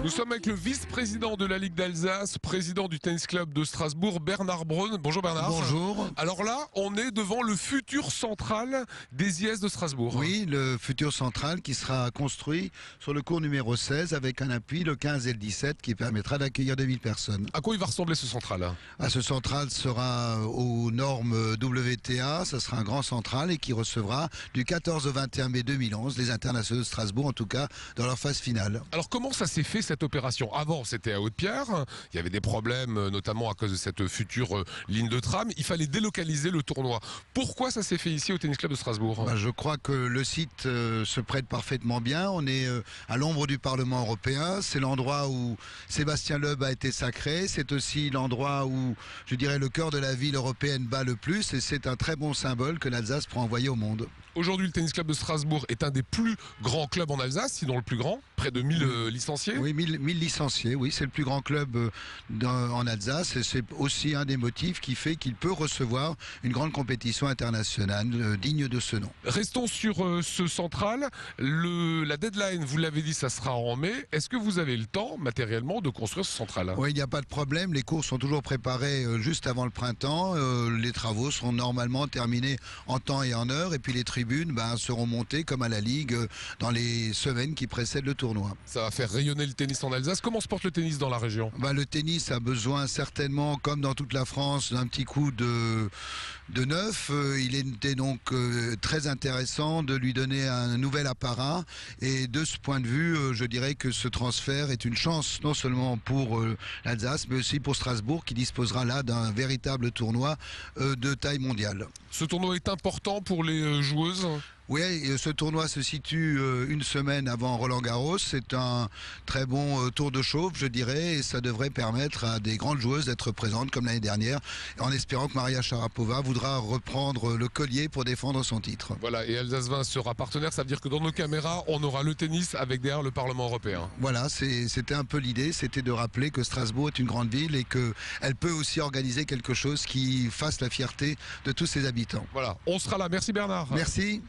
Nous sommes avec le vice-président de la Ligue d'Alsace, président du tennis club de Strasbourg, Bernard Braun. Bonjour Bernard. Bonjour. Alors là, on est devant le futur central des IS de Strasbourg. Oui, le futur central qui sera construit sur le cours numéro 16 avec un appui le 15 et le 17 qui permettra d'accueillir 2000 personnes. À quoi il va ressembler ce central? Ce central sera aux normes WTA, ce sera un grand central et qui recevra du 14 au 21 mai 2011 les internationaux de Strasbourg, en tout cas dans leur phase finale. Alors comment ça s'est fait cette opération? Avant c'était à Haute-Pierre, il y avait des problèmes notamment à cause de cette future ligne de tram, il fallait délocaliser le tournoi. Pourquoi ça s'est fait ici au tennis club de Strasbourg? Je crois que le site se prête parfaitement bien, on est à l'ombre du Parlement européen, c'est l'endroit où Sébastien Loeb a été sacré, c'est aussi l'endroit où, je dirais, le cœur de la ville européenne bat le plus et c'est un très bon symbole que l'Alsace pourra envoyer au monde. Aujourd'hui, le tennis club de Strasbourg est un des plus grands clubs en Alsace, sinon le plus grand, près de 1000 licenciés. Oui, 1000 licenciés, oui, c'est le plus grand club en Alsace et c'est aussi un des motifs qui fait qu'il peut recevoir une grande compétition internationale digne de ce nom. Restons sur ce central. La deadline, vous l'avez dit, ça sera en mai. Est-ce que vous avez le temps, matériellement, de construire ce central? Oui, il n'y a pas de problème. Les cours sont toujours préparés juste avant le printemps. Les travaux seront normalement terminés en temps et en heure. Et puis les tribunes seront montées comme à la Ligue dans les semaines qui précèdent le tournoi. Ça va faire rayonner le tennis en Alsace. Comment se porte le tennis dans la région? Le tennis a besoin certainement, comme dans toute la France, d'un petit coup de neuf. Il était donc très intéressant de lui donner un nouvel apparat. Et de ce point de vue, je dirais que ce transfert est une chance non seulement pour l'Alsace, mais aussi pour Strasbourg qui disposera là d'un véritable tournoi de taille mondiale. Ce tournoi est important pour les joueuses? Oui, ce tournoi se situe une semaine avant Roland-Garros. C'est un très bon tour de chauffe, je dirais, et ça devrait permettre à des grandes joueuses d'être présentes comme l'année dernière, en espérant que Maria Sharapova voudra reprendre le collier pour défendre son titre. Voilà, et Alsace 20 sera partenaire, ça veut dire que dans nos caméras, on aura le tennis avec derrière le Parlement européen. Voilà, c'était un peu l'idée, c'était de rappeler que Strasbourg est une grande ville et qu'elle peut aussi organiser quelque chose qui fasse la fierté de tous ses habitants. Voilà, on sera là. Merci Bernard. Merci.